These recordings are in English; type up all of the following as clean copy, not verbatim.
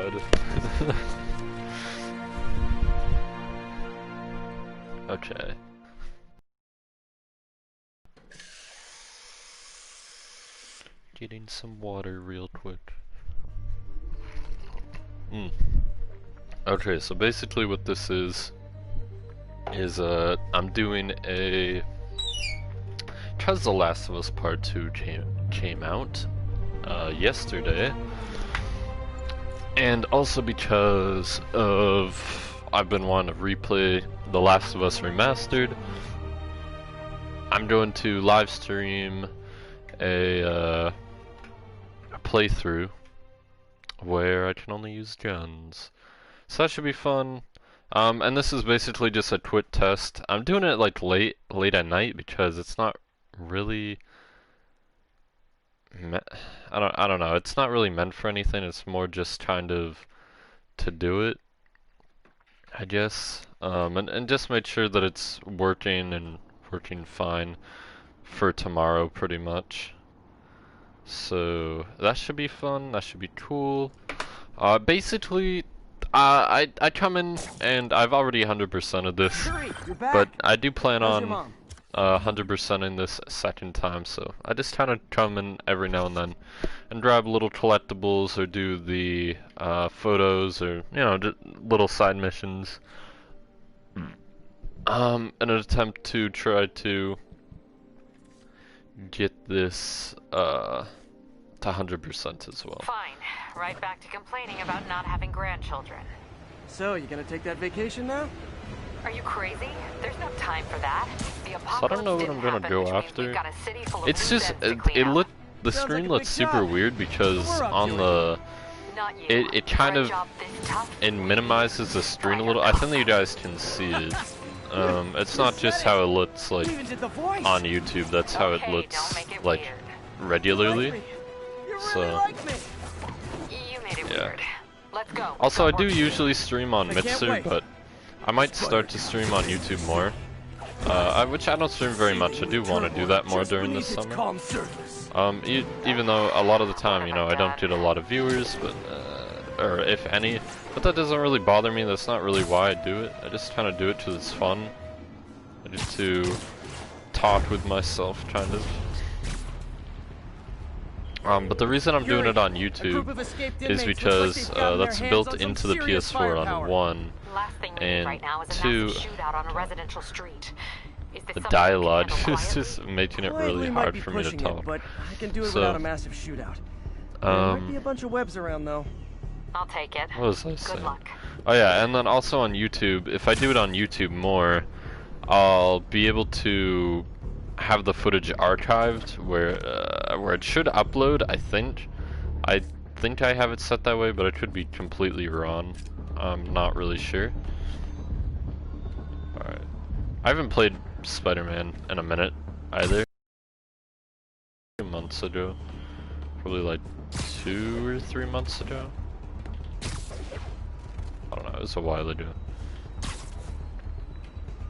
god. Okay. Getting some water real quick. Okay, so basically what this is I'm doing a, because The Last of Us Part 2 came out yesterday, and also because of I've been wanting to replay The Last of Us Remastered, I'm going to live stream a playthrough where I can only use guns. So that should be fun. And this is basically just a quick test. I'm doing it like late at night because it's not really I don't know. It's not really meant for anything. It's more just kind of to do it, I guess. And just make sure that it's working and working fine for tomorrow pretty much. So that should be fun. That should be cool. Basically I come in and I've already 100%ed this, but I do plan on 100%ing this second time, so I just kind of come in every now and then and grab little collectibles or do the photos or, you know, just little side missions in an attempt to try to get this to 100% as well. Fine. Right back to complaining about not having grandchildren. So, you gonna take that vacation now? Are you crazy? There's no time for that. The apocalypse So I don't know what I'm gonna go after. It's just the screen looks super weird because on the it kind of minimizes the screen a little. I think that you guys can see it. It's not just how it looks like on YouTube. That's how it looks like regularly. So. Yeah. Let's go. Also, I do usually stream on Mixer, but I might start to stream on YouTube more. Which I don't stream very much. I do want to do that more during this summer. Even though a lot of the time, you know, I don't get a lot of viewers, but or if any. But that doesn't really bother me. That's not really why I do it. I just kind of do it because it's fun. I just to talk with myself, kind of. But the reason I'm doing it on YouTube is because that's built into the PS4 on 1, and 2, the dialogue is just making it really hard for me to talk. But I can do it without a massive shootout. There might be a bunch of webs around though. I'll take it. What was I saying? Good luck. Oh yeah, and then also on YouTube, if I do it on YouTube more, I'll be able to have the footage archived where it should upload. I think I have it set that way, but I could be completely wrong. I'm not really sure. Alright, I haven't played Spider-Man in a minute either. 2 months ago, probably like 2 or 3 months ago. I don't know, it was a while ago.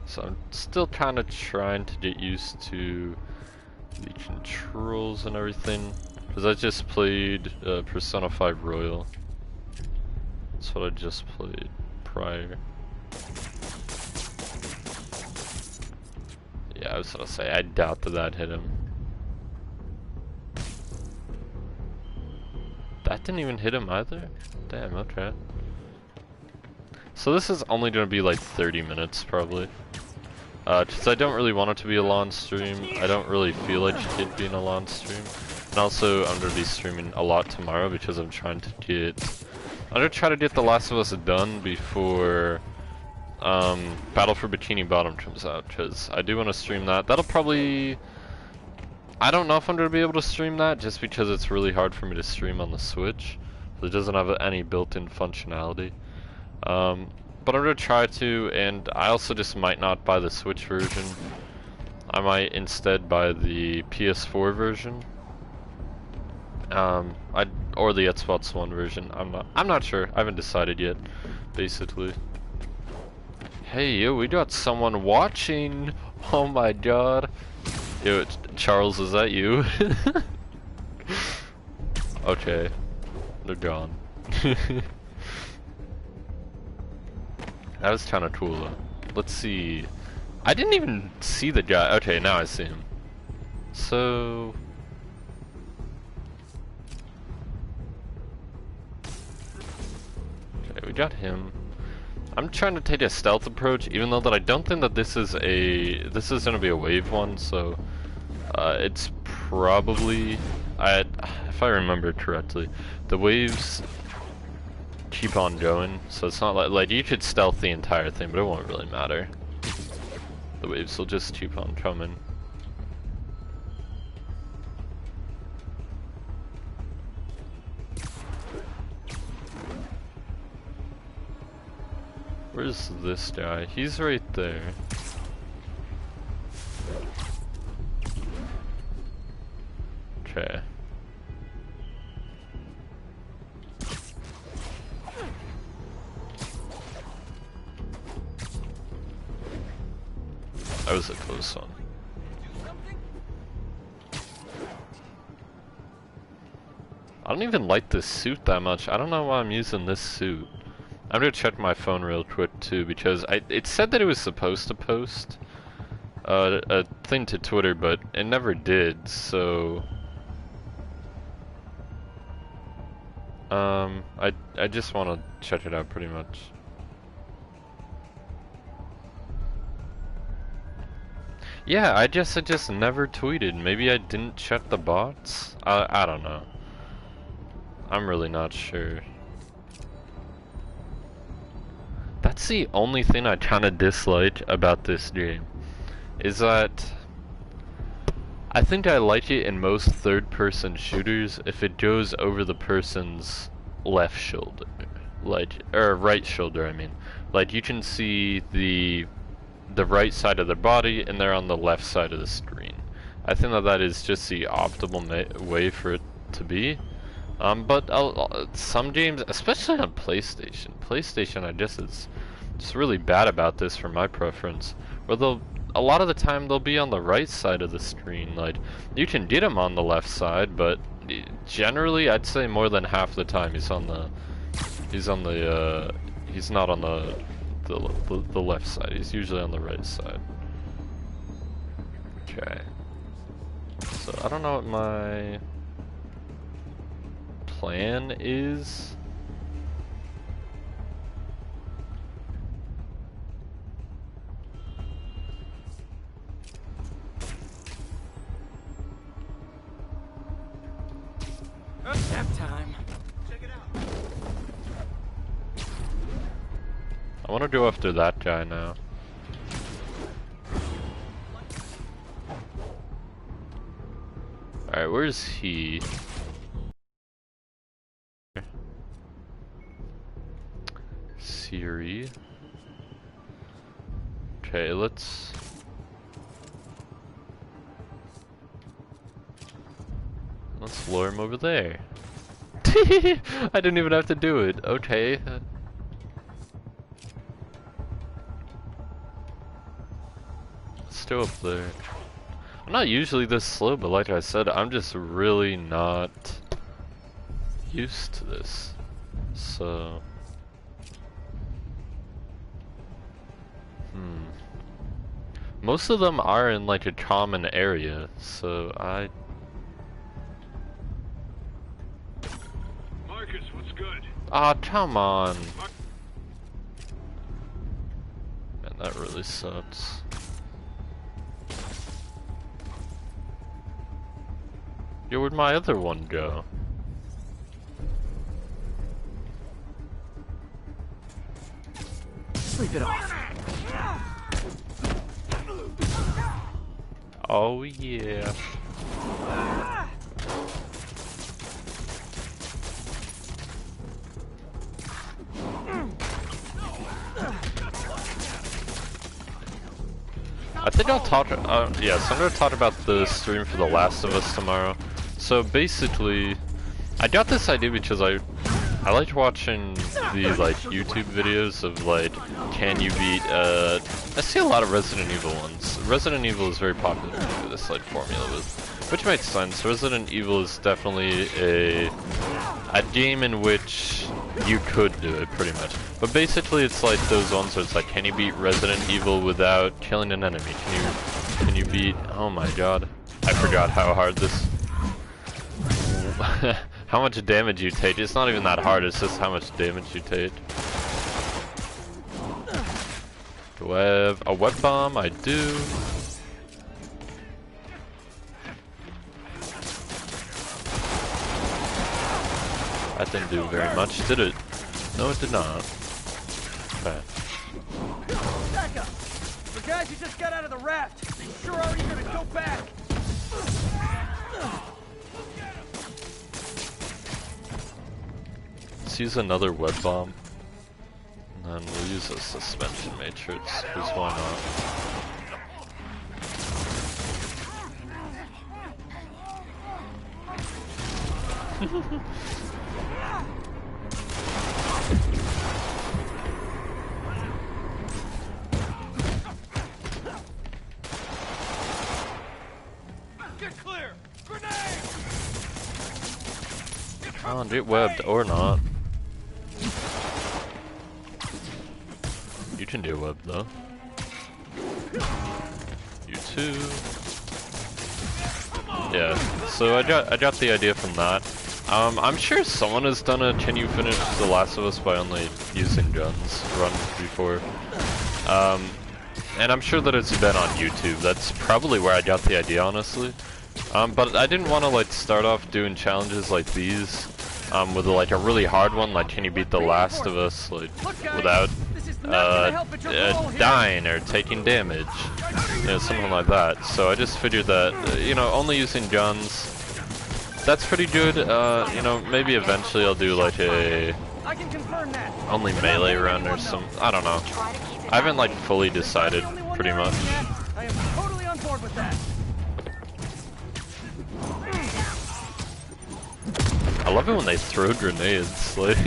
So I'm still kind of trying to get used to the controls and everything, because I just played Persona 5 Royal. That's what I just played prior. Yeah, I was gonna say, I doubt that hit him. That didn't even hit him either? Damn, okay. So this is only gonna be like 30 minutes probably. Because I don't really want it to be a long stream. I don't really feel like it being a long stream. And also, I'm going to be streaming a lot tomorrow because I'm trying to try to get The Last of Us done before Battle for Bikini Bottom comes out. Because I do want to stream that. That'll probably... I don't know if I'm going to be able to stream that just because it's really hard for me to stream on the Switch. It doesn't have any built-in functionality. But I'm going to try to, and I also just might not buy the Switch version. I might instead buy the PS4 version. Or the Xbox One version. I'm not sure. I haven't decided yet, basically. Hey, yo, we got someone watching. Oh my god. Yo, Charles, is that you? Okay. They're gone. That was kind of cool. Let's see. I didn't even see the guy. Okay, now I see him. So... okay, we got him. I'm trying to take a stealth approach, even though that I don't think that this is gonna be a wave one, so... it's probably... if I remember correctly, the waves keep on going, so it's not like you could stealth the entire thing, but it won't really matter. The waves will just keep on coming. Where's this guy? He's right there. Okay. That was a close one. I don't even like this suit that much. I don't know why I'm using this suit. I'm gonna check my phone real quick too, because it said that it was supposed to post a thing to Twitter, but it never did, so... I just want to check it out pretty much. Yeah, I just never tweeted. Maybe I didn't check the bots? I don't know. I'm really not sure. That's the only thing I kinda dislike about this game. Is that I think I like it in most third-person shooters if it goes over the person's left shoulder. Or right shoulder, I mean. Like, you can see the right side of their body and they're on the left side of the screen. I think that is just the optimal way for it to be. But some games, especially on PlayStation I guess is just really bad about this for my preference, where a lot of the time they'll be on the right side of the screen. Like, you can get him on the left side, but generally I'd say more than half the time he's not on the left side. He's usually on the right side. Okay. So I don't know what my plan is. Nap time. Check it out. I want to go after that guy now. Alright, where's he? Siri. Okay, let's lure him over there. I didn't even have to do it. Okay. Still up there. I'm not usually this slow, but like I said, I'm just really not used to this. So... most of them are in like a common area, so Marcus, what's good? Ah, come on. Man, that really sucks. Yo, where'd my other one go? Sleep it off. Oh yeah. I think I'll talk, yeah, so I'm gonna talk about the stream for The Last of Us tomorrow. So basically, I got this idea because I liked watching the, like, YouTube videos of, like, can you beat, I see a lot of Resident Evil ones. Resident Evil is very popular with this, like, formula, which makes sense. Resident Evil is definitely a a game in which you could do it, pretty much. But basically it's like those ones where it's like, can you beat Resident Evil without killing an enemy? Can you beat, oh my god, I forgot how hard this, how much damage you take. It's not even that hard, it's just how much damage you take. Do I have a web bomb? I do. That didn't do very much, did it? No, it did not. Okay. Back up! The guys who just got out of the raft, they sure are eager to go back! Let's use another web bomb. And then we'll use a suspension matrix, because why not? Get clear! Grenade! Come on, get webbed or not. You can do web though. You too. Yeah, so I got the idea from that. I'm sure someone has done a can you finish The Last of Us by only using guns run before. And I'm sure that it's been on YouTube. That's probably where I got the idea, honestly. But I didn't want to like start off doing challenges like these with like a really hard one, like can you beat The Last of Us like without dying or taking damage, you know, something like that. So I just figured that you know, only using guns, that's pretty good. You know, maybe eventually I'll do like a only melee run or some, I don't know. I haven't like fully decided, pretty much. I am totally on board with that. I love it when they throw grenades, like.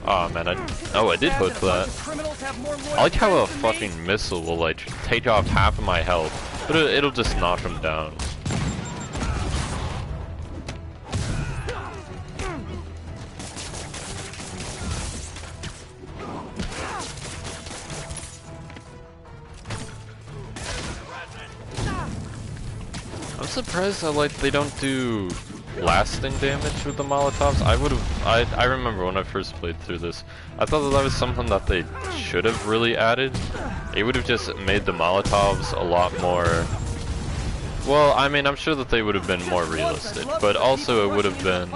Oh man, I did hook that. I like how a fucking missile will like take off half of my health, but it'll just knock him down. I'm surprised that like they don't do lasting damage with the Molotovs. I remember when I first played through this, I thought that was something that they should have really added. It would have just made the Molotovs a lot more, well, I mean, I'm sure that they would have been more realistic, but also it would have been,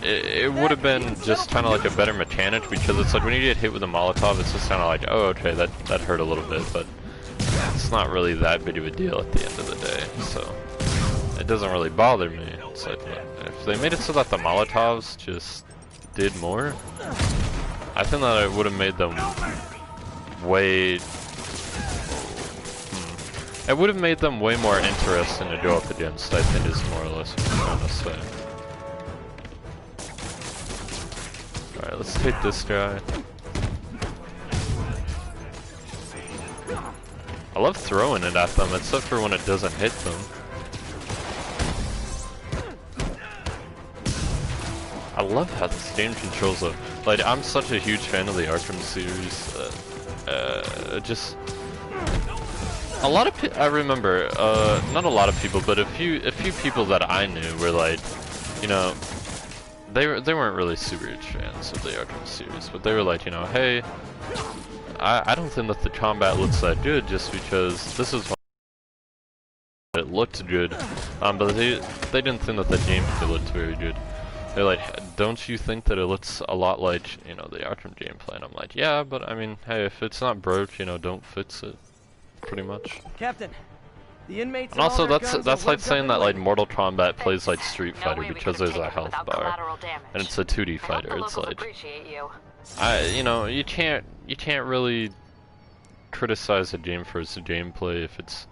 it would have been just kind of like a better mechanic, because it's like when you get hit with a Molotov, it's just kind of like, oh, okay, that hurt a little bit, but it's not really that big of a deal at the end of the day, so it doesn't really bother me. It's like, if they made it so that the Molotovs just did more, I think that it would have made them way, it would have made them way more interesting to go up against, I think is more or less what I'm trying to say. Alright, let's take this guy. I love throwing it at them, except for when it doesn't hit them. I love how this game controls it. Like, I'm such a huge fan of the Arkham series. Just a lot of I remember, not a lot of people, but a few people that I knew were like, you know, they weren't really super huge fans of the Arkham series, but they were like, you know, hey, I don't think that the combat looks that good just because this is what it looked good, but they didn't think that the gameplay looked very good. They're like, don't you think that it looks a lot like, you know, the Arkham gameplay? And I'm like, yeah, but I mean, hey, if it's not broke, you know, don't fix it, pretty much. Captain, the inmates and also that's like saying that like Mortal Kombat plays like Street Fighter because there's a health bar, and it's a 2D fighter. It's like, you know, you can't really criticize a game for its gameplay if it's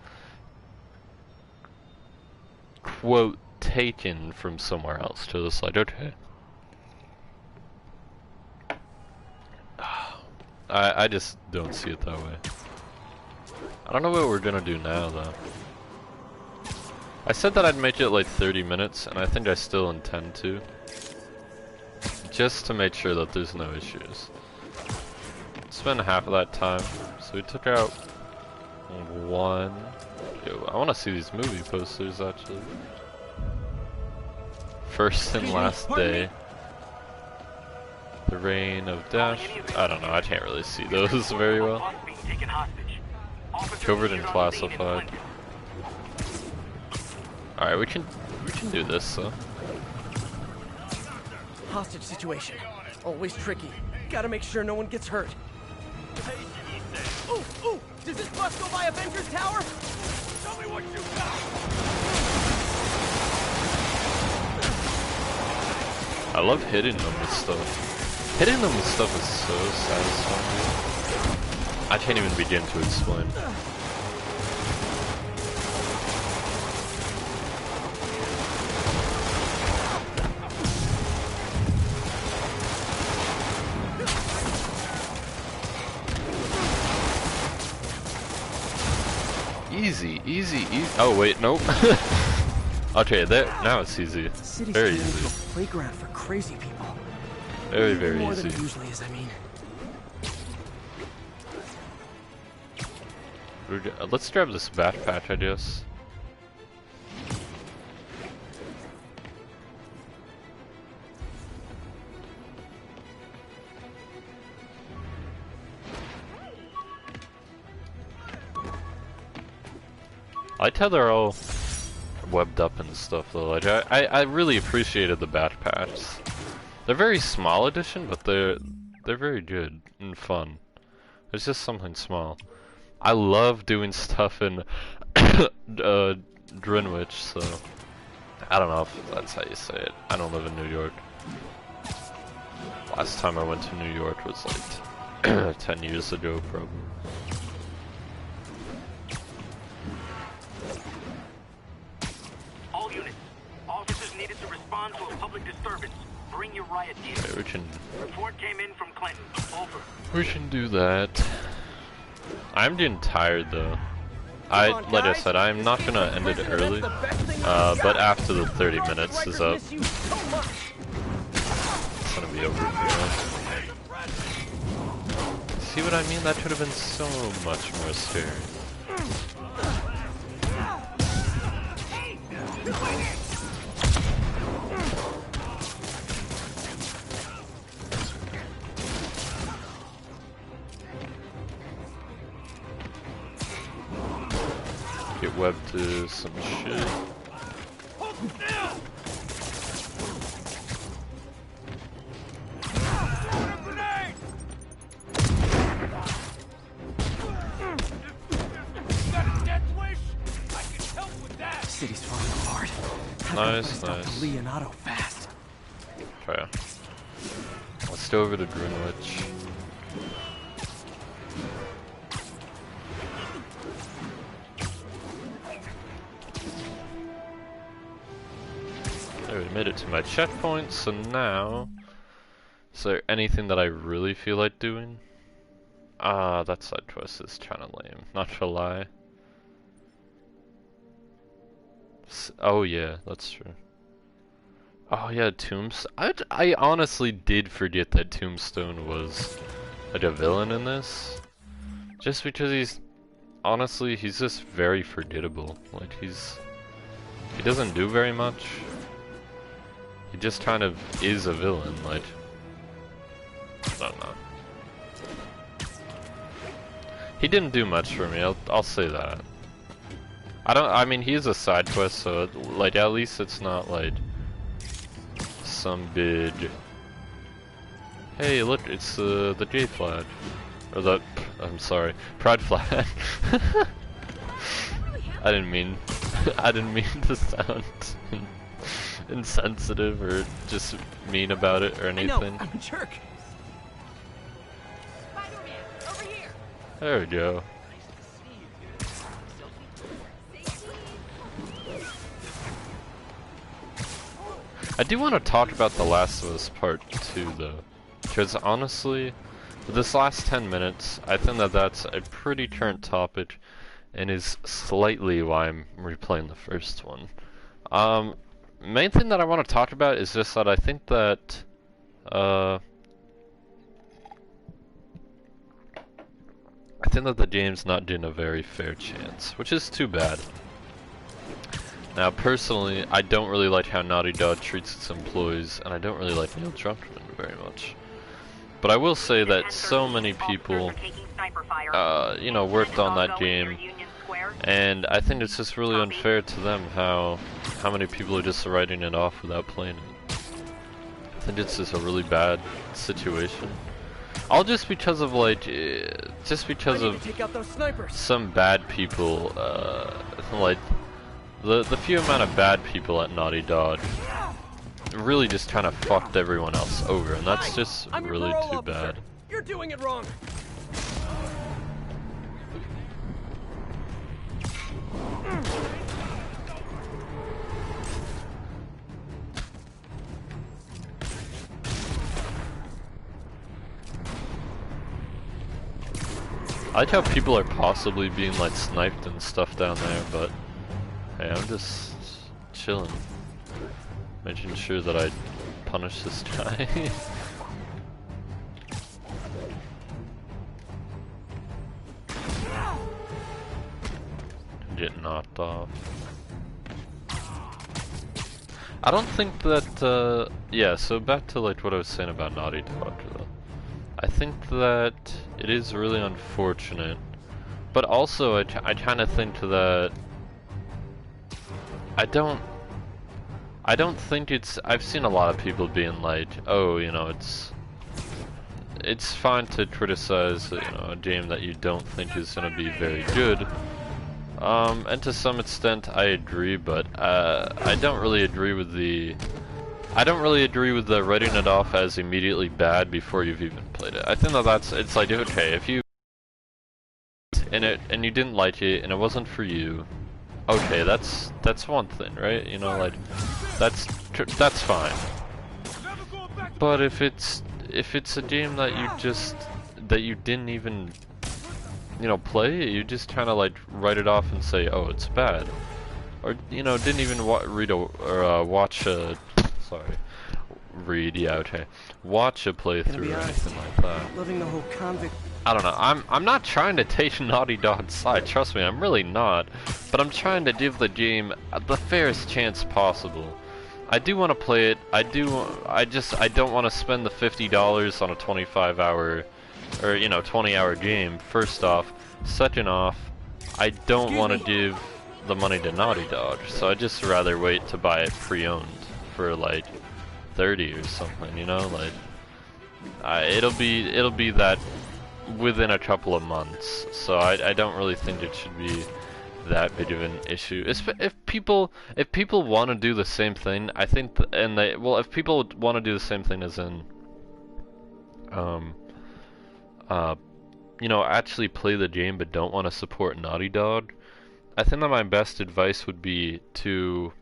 quote taken from somewhere else. To just like, okay, I just don't see it that way. I don't know what we're gonna do now, though. I said that I'd make it like 30 minutes, and I think I still intend to. Just to make sure that there's no issues. Spend half of that time. So we took out one. Yo, I want to see these movie posters, actually. First and last day. The Reign of Dash. I don't know, I can't really see those very well. Covered and classified. Alright, we can do this, though. Hostage situation. Always tricky. Gotta make sure no one gets hurt. Ooh, ooh! Does this bus go by Avengers Tower? Tell me what you got! I love hitting them with stuff. Hitting them with stuff is so satisfying. I can't even begin to explain. Easy, easy, easy. Oh wait, nope. Okay, there. Now it's easy. Very easy. Playground for crazy people. Very, very More easy. than it usually is, I mean. Let's grab this backpack, I guess. I like how they're all webbed up and stuff though. Like I really appreciated the backpacks. They're very small edition, but they're very good and fun. It's just something small. I love doing stuff in Greenwich, so I don't know if that's how you say it. I don't live in New York. Last time I went to New York was like 10 years ago, probably. All units, officers needed to respond to a public disturbance. Bring your riot gear. Okay, we can. Report came in from Clinton. Over. We can do that. I'm getting tired though. Like I said, I'm not gonna end it early, but after the 30 minutes is up, it's gonna be over for now. See what I mean? That could have been so much more scary. Get webbed to some shit. City's falling apart. Nice, nice. Leonardo fast. Okay. Let's go over to Greenwich. I made it to my checkpoint, so now... Is there anything that I really feel like doing? Ah, that side quest is kinda lame, not gonna lie. Oh yeah, that's true. Oh yeah, Tombstone. I honestly did forget that Tombstone was like a villain in this. Just because he's... Honestly, he's just very forgettable. Like, he doesn't do very much. He just kind of is a villain, like... I don't know. He didn't do much for me, I'll say that. I mean, he is a side quest, so, like, at least it's not, like, some big... Hey, look, it's, the J flag. Or the... I'm sorry, Pride flag. I didn't mean to sound insensitive or just mean about it or anything. I know, I'm a jerk. Spiderman, over here. There we go. I do want to talk about The Last of Us Part 2 though, because honestly, this last 10 minutes, I think that that's a pretty current topic, and is slightly why I'm replaying the first one. Main thing that I want to talk about is just that I think that the game's not getting a very fair chance, which is too bad. Now, personally, I don't really like how Naughty Dog treats its employees, and I don't really like Neil Druckmann very much. But I will say that so many people, you know, worked on that game, and I think it's just really unfair to them how many people are just writing it off without playing it. I think it's just a really bad situation. All just because of like, just because of some bad people, like the few amount of bad people at Naughty Dog really just kind of fucked everyone else over, and that's just really too bad. You're doing it wrong. I like how people are possibly being like sniped and stuff down there, but hey, I'm just chilling, making sure that I punish this guy. Get knocked off. I don't think that, yeah, so back to like what I was saying about Naughty Dog though. I think that it is really unfortunate, but also I kind of think that I don't think it's, I've seen a lot of people being like, oh, you know, it's fine to criticize, you know, a game that you don't think is going to be very good. And to some extent I agree, but I don't really agree with the writing it off as immediately bad before you've even played it. I think that it's like, okay, if you and you didn't like it and it wasn't for you, okay, that's one thing, right? You know, like that's fine. But if it's a game that you didn't even, you know, play, you just kind of like write it off and say, oh, it's bad, or you know, didn't even watch a watch a playthrough or anything like that. Loving the whole convict. I don't know. I'm not trying to take Naughty Dog's side. Trust me, I'm really not. But I'm trying to give the game the fairest chance possible. I do want to play it. I don't want to spend the $50 on a 25-hour or, you know, 20-hour game. First off, second off, I don't want to give the money to Naughty Dog. So I'd just rather wait to buy it pre-owned for like 30 or something, you know, like it'll be that within a couple of months, so I don't really think it should be that big of an issue. If people want to do the same thing, I think, if people want to do the same thing as in, you know, actually play the game but don't want to support Naughty Dog, I think that my best advice would be to,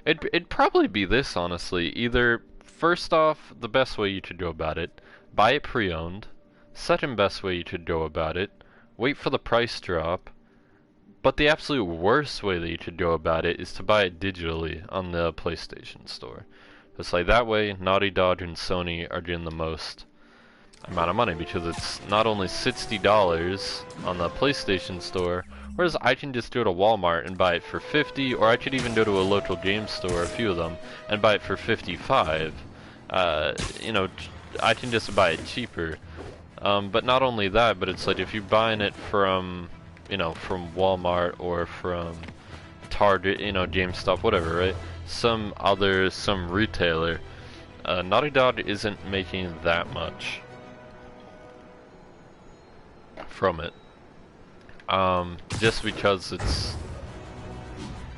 it'd probably be this, honestly. Either, first off, the best way you could go about it, buy it pre-owned. Second best way you could go about it, wait for the price drop. But the absolute worst way that you could go about it is to buy it digitally on the PlayStation Store. It's like, that way, Naughty Dog and Sony are getting the most amount of money, because it's not only $60 on the PlayStation Store, whereas I can just go to Walmart and buy it for $50, or I could even go to a local game store, a few of them, and buy it for $55. You know, I can just buy it cheaper. But not only that, but it's like if you're buying it from, you know, from Walmart or from Target, you know, GameStop, whatever, right? Some retailer, Naughty Dog isn't making that much from it. Just because it's,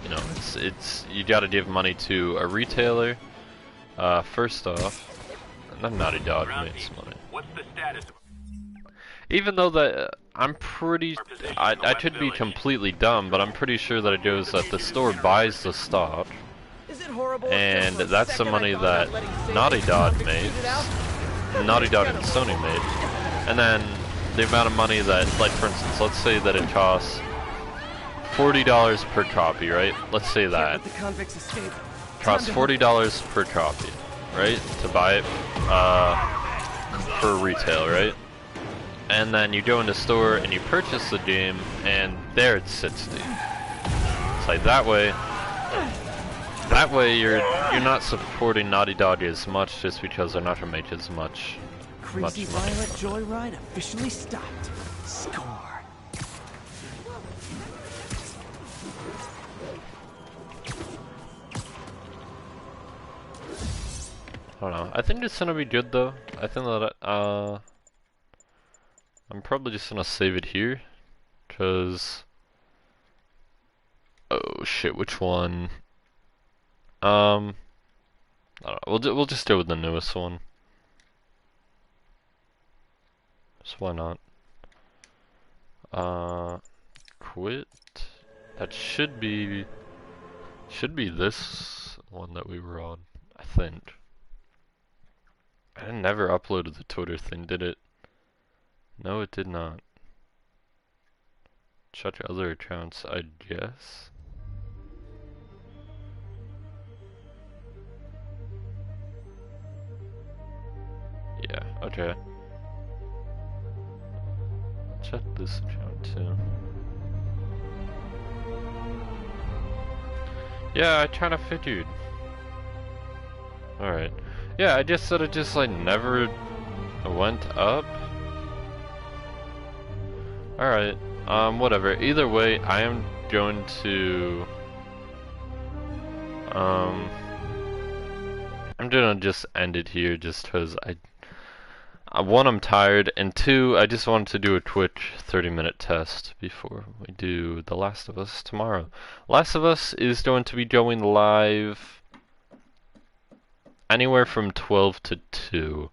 you know, it's you gotta give money to a retailer, first off, and then Naughty Dog makes money. What's the status? Even though that, I'm pretty, I could be completely dumb, but I'm pretty sure that it goes that the store buys the stock, and that's the money that Naughty Dog made, Naughty Dog and Sony made, and then the amount of money that, like for instance, let's say that it costs $40 per copy, right? Let's say that. Let the convicts escape. Costs $40 per copy, right? To buy it for retail, right? And then you go in the store and you purchase the game, and there it's 60. It's like that way you're not supporting Naughty Dog as much just because they're not gonna make as much Crazy money. Violet Joyride officially stopped. Score. I don't know. I think it's gonna be good though. I think that I'm probably just gonna save it here, cause oh shit, which one? I don't know. We'll just go with the newest one. So why not? Quit. That should be this one that we were on, I think. I never uploaded the Twitter thing, did it? No, it did not. Check other accounts, I guess. Yeah, okay. Check this account too. Yeah, I kinda figured. Alright. Yeah, I just said it just like never went up. Alright, whatever. Either way, I am going to I'm gonna just end it here just cause one, I'm tired, and two, I just wanted to do a Twitch 30-minute test before we do The Last of Us tomorrow. Last of Us is going to be going live anywhere from 12 to 2.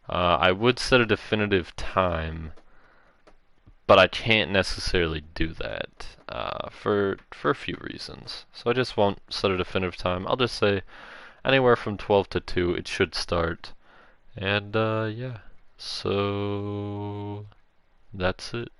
I would set a definitive time, but I can't necessarily do that for a few reasons. So I just won't set a definitive time. I'll just say anywhere from 12 to 2 it should start. And yeah. So that's it.